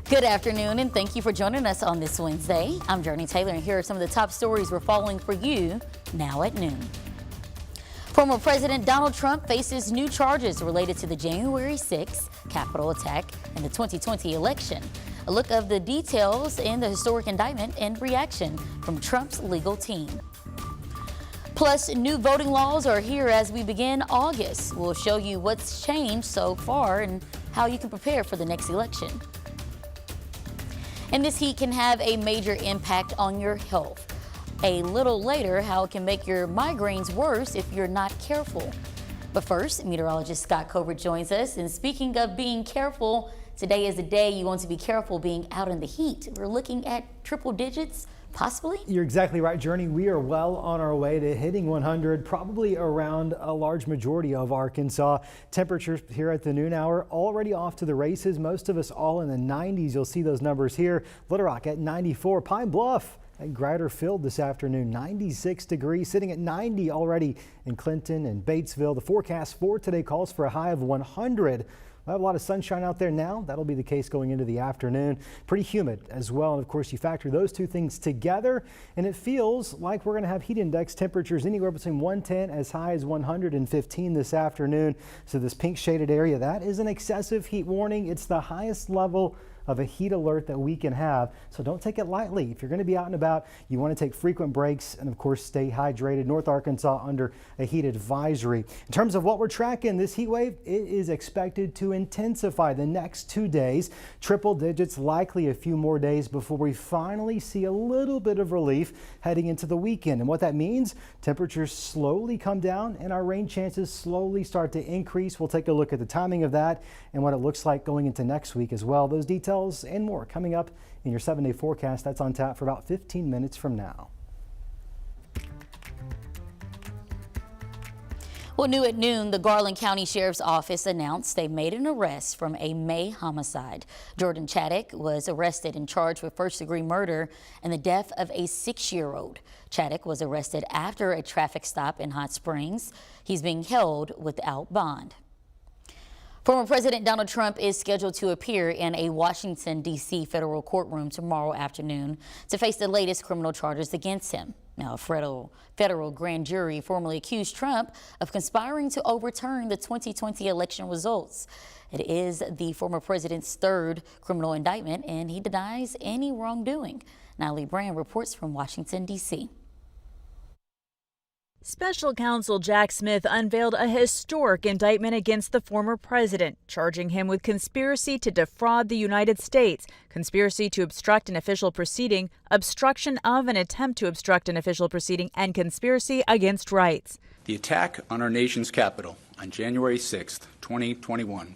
Good afternoon, and thank you for joining us on this Wednesday. I'm Jurnee Taylor, and here are some of the top stories we're following for you now at noon. Former President Donald Trump faces new charges related to the January 6th Capitol attack and the 2020 election. A look of the details in the historic indictment and reaction from Trump's legal team. Plus, new voting laws are here as we begin August. We'll show you what's changed so far and how you can prepare for the next election. And this heat can have a major impact on your health. A little later, how it can make your migraines worse if you're not careful. But first, meteorologist Scott Colbert joins us. And speaking of being careful, today is the day you want to be careful being out in the heat. We're looking at triple digits, possibly. You're exactly right, Jurnee. We are well on our way to hitting 100, probably around a large majority of Arkansas. Temperatures here at the noon hour already off to the races. Most of us all in the 90s. You'll see those numbers here. Little Rock at 94, Pine Bluff at Grider Field this afternoon, 96 degrees, sitting at 90 already in Clinton and Batesville. The forecast for today calls for a high of 100. We'll have a lot of sunshine out there now. That'll be the case going into the afternoon. Pretty humid as well. And of course, you factor those two things together, and it feels like we're going to have heat index temperatures anywhere between 110 as high as 115 this afternoon. So this pink shaded area, that is an excessive heat warning. It's the highest level of a heat alert that we can have. So don't take it lightly. If you're going to be out and about, you want to take frequent breaks and of course stay hydrated. North Arkansas under a heat advisory. In terms of what we're tracking, this heat wave, it is expected to intensify the next 2 days. Triple digits, likely a few more days before we finally see a little bit of relief heading into the weekend. And what that means, temperatures slowly come down and our rain chances slowly start to increase. We'll take a look at the timing of that and what it looks like going into next week as well. Those details and more coming up in your 7-day forecast. That's on tap for about 15 minutes from now. Well, new at noon, the Garland County Sheriff's Office announced they made an arrest from a May homicide. Jordan Chaddock was arrested and charged with first-degree murder and the death of a 6-year-old. Chaddock was arrested after a traffic stop in Hot Springs. He's being held without bond. Former President Donald Trump is scheduled to appear in a Washington, D.C. federal courtroom tomorrow afternoon to face the latest criminal charges against him. Now, a federal grand jury formally accused Trump of conspiring to overturn the 2020 election results. It is the former president's third criminal indictment, and he denies any wrongdoing. Natalie Brand reports from Washington, D.C. Special counsel Jack Smith unveiled a historic indictment against the former president, charging him with conspiracy to defraud the United States, conspiracy to obstruct an official proceeding, obstruction of an attempt to obstruct an official proceeding, and conspiracy against rights. The attack on our nation's capital on January 6, 2021,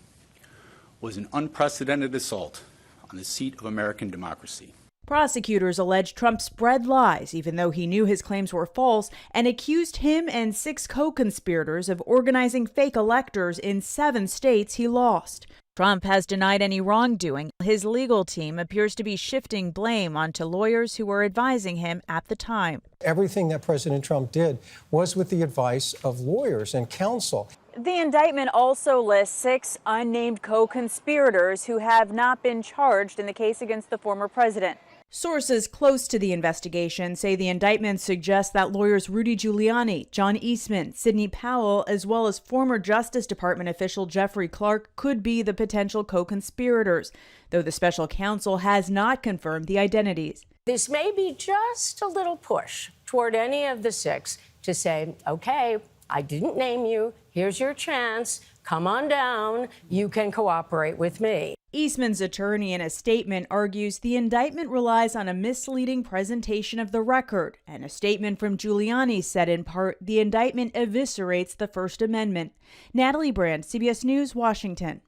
was an unprecedented assault on the seat of American democracy. Prosecutors allege Trump spread lies, even though he knew his claims were false, and accused him and 6 co-conspirators of organizing fake electors in 7 states he lost. Trump has denied any wrongdoing. His legal team appears to be shifting blame onto lawyers who were advising him at the time. Everything that President Trump did was with the advice of lawyers and counsel. The indictment also lists 6 unnamed co-conspirators who have not been charged in the case against the former president. Sources close to the investigation say the indictment suggests that lawyers Rudy Giuliani, John Eastman, Sidney Powell, as well as former Justice Department official Jeffrey Clark could be the potential co-conspirators, though the special counsel has not confirmed the identities. This may be just a little push toward any of the 6 to say, okay, I didn't name you, here's your chance, come on down, you can cooperate with me. Eastman's attorney in a statement argues the indictment relies on a misleading presentation of the record, and a statement from Giuliani said in part the indictment eviscerates the First Amendment. Natalie Brand, CBS News, Washington.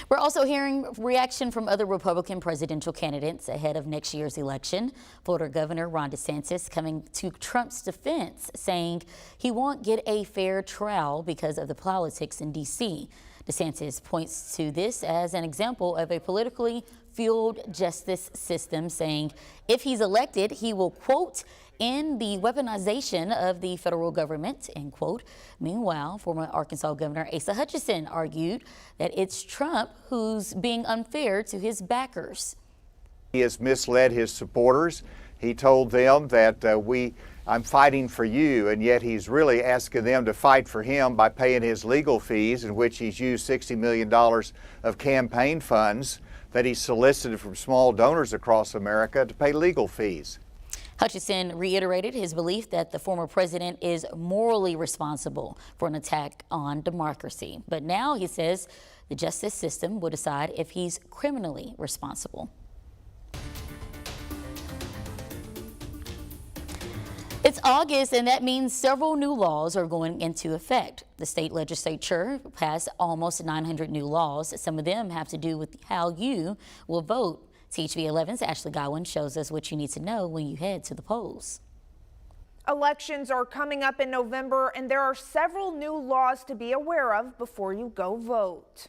We're also hearing reaction from other Republican presidential candidates ahead of next year's election. Florida Governor Ron DeSantis coming to Trump's defense, saying he won't get a fair trial because of the politics in D.C. DeSantis points to this as an example of a politically fueled justice system, saying if he's elected, he will, quote, end the weaponization of the federal government, end quote. Meanwhile, former Arkansas Governor Asa Hutchinson argued that it's Trump who's being unfair to his backers. He has misled his supporters. He told them that I'm fighting for you, and yet he's really asking them to fight for him by paying his legal fees, in which he's used $60 million of campaign funds that he solicited from small donors across America to pay legal fees. Hutchinson reiterated his belief that the former president is morally responsible for an attack on democracy. But now he says the justice system will decide if he's criminally responsible. It's August, and that means several new laws are going into effect. The state legislature passed almost 900 new laws. Some of them have to do with how you will vote. THV 11's Ashley Godwin shows us what you need to know when you head to the polls. Elections are coming up in November, and there are several new laws to be aware of before you go vote.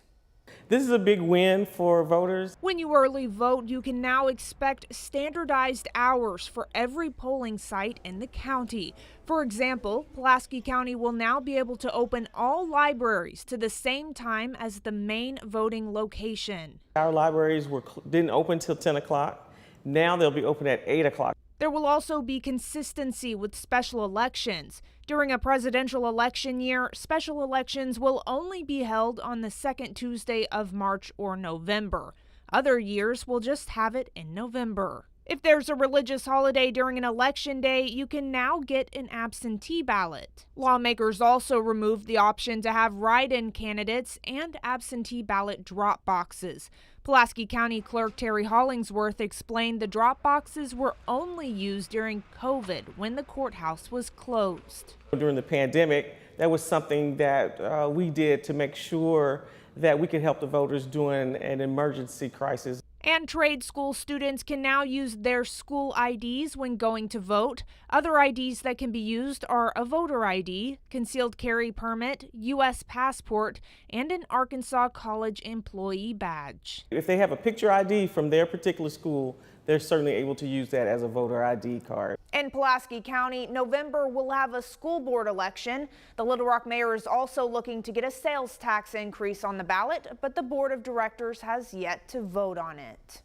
This is a big win for voters. When you early vote, you can now expect standardized hours for every polling site in the county. For example, Pulaski County will now be able to open all libraries to the same time as the main voting location. Our libraries didn't open till 10 o'clock. Now they'll be open at 8 o'clock. There will also be consistency with special elections. During a presidential election year, special elections will only be held on the second Tuesday of March or November. Other years will just have it in November. If there's a religious holiday during an election day, you can now get an absentee ballot. Lawmakers also removed the option to have write-in candidates and absentee ballot drop boxes. Pulaski County Clerk Terry Hollingsworth explained the drop boxes were only used during COVID when the courthouse was closed. During the pandemic, that was something that we did to make sure that we could help the voters during an emergency crisis. And trade school students can now use their school IDs when going to vote. Other IDs that can be used are a voter ID, concealed carry permit, U.S. passport, and an Arkansas college employee badge. If they have a picture ID from their particular school, they're certainly able to use that as a voter ID card. In Pulaski County, November will have a school board election. The Little Rock mayor is also looking to get a sales tax increase on the ballot, but the board of directors has yet to vote on it.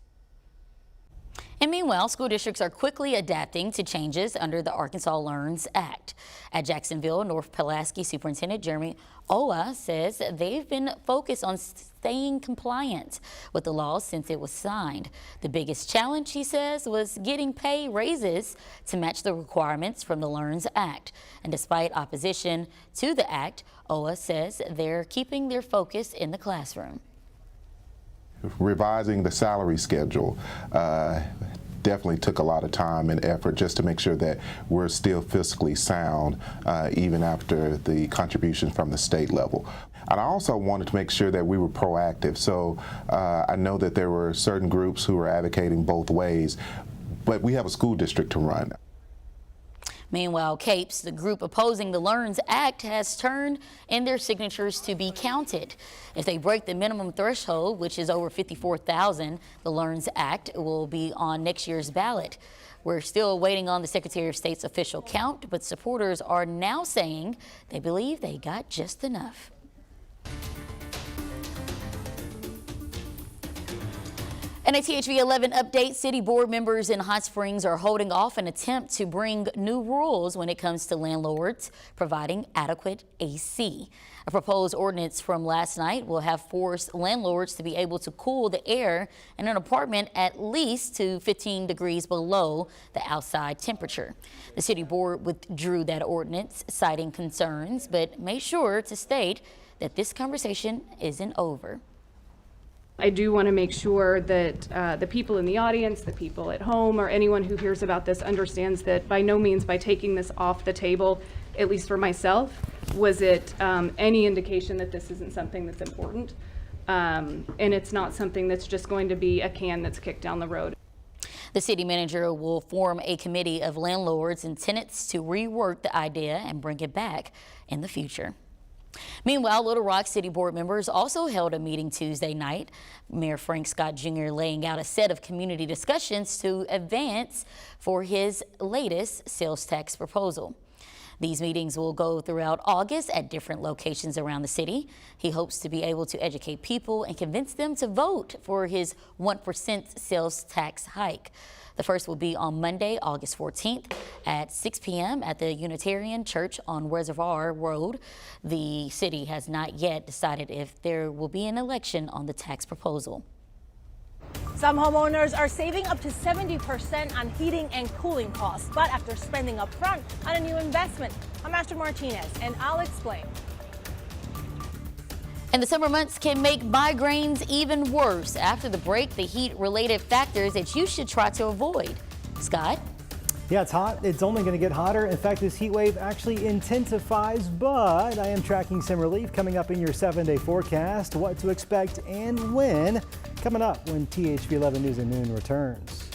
And meanwhile, school districts are quickly adapting to changes under the Arkansas Learns Act. At Jacksonville, North Pulaski Superintendent Jeremy Owa says they've been focused on staying compliant with the law since it was signed. The biggest challenge, he says, was getting pay raises to match the requirements from the Learns Act. And despite opposition to the act, Owa says they're keeping their focus in the classroom. Revising the salary schedule definitely took a lot of time and effort just to make sure that we're still fiscally sound even after the contributions from the state level. And I also wanted to make sure that we were proactive. So I know that there were certain groups who were advocating both ways, but we have a school district to run. Meanwhile, CAPES, the group opposing the Learns Act, has turned in their signatures to be counted. If they break the minimum threshold, which is over 54,000, the Learns Act will be on next year's ballot. We're still waiting on the Secretary of State's official count, but supporters are now saying they believe they got just enough. And a THV 11 update, city board members in Hot Springs are holding off an attempt to bring new rules when it comes to landlords providing adequate AC. A proposed ordinance from last night will have forced landlords to be able to cool the air in an apartment at least to 15 degrees below the outside temperature. The city board withdrew that ordinance, citing concerns, but made sure to state that this conversation isn't over. I do want to make sure that the people in the audience, the people at home, or anyone who hears about this understands that by no means by taking this off the table, at least for myself, was it any indication that this isn't something that's important. And it's not something that's just going to be a can that's kicked down the road. The city manager will form a committee of landlords and tenants to rework the idea and bring it back in the future. Meanwhile, Little Rock City Board members also held a meeting Tuesday night. Mayor Frank Scott Jr. laying out a set of community discussions to advance for his latest sales tax proposal. These meetings will go throughout August at different locations around the city. He hopes to be able to educate people and convince them to vote for his 1% sales tax hike. The first will be on Monday, August 14th at 6 p.m. at the Unitarian Church on Reservoir Road. The city has not yet decided if there will be an election on the tax proposal. Some homeowners are saving up to 70% on heating and cooling costs, but after spending up front on a new investment. I'm Astrid Martinez, and I'll explain. And the summer months can make migraines even worse. After the break, the heat-related factors that you should try to avoid. Scott? Yeah, it's hot. It's only going to get hotter. In fact, this heat wave actually intensifies, but I am tracking some relief coming up in your 7-day forecast. What to expect and when, coming up when THV 11 News at Noon returns.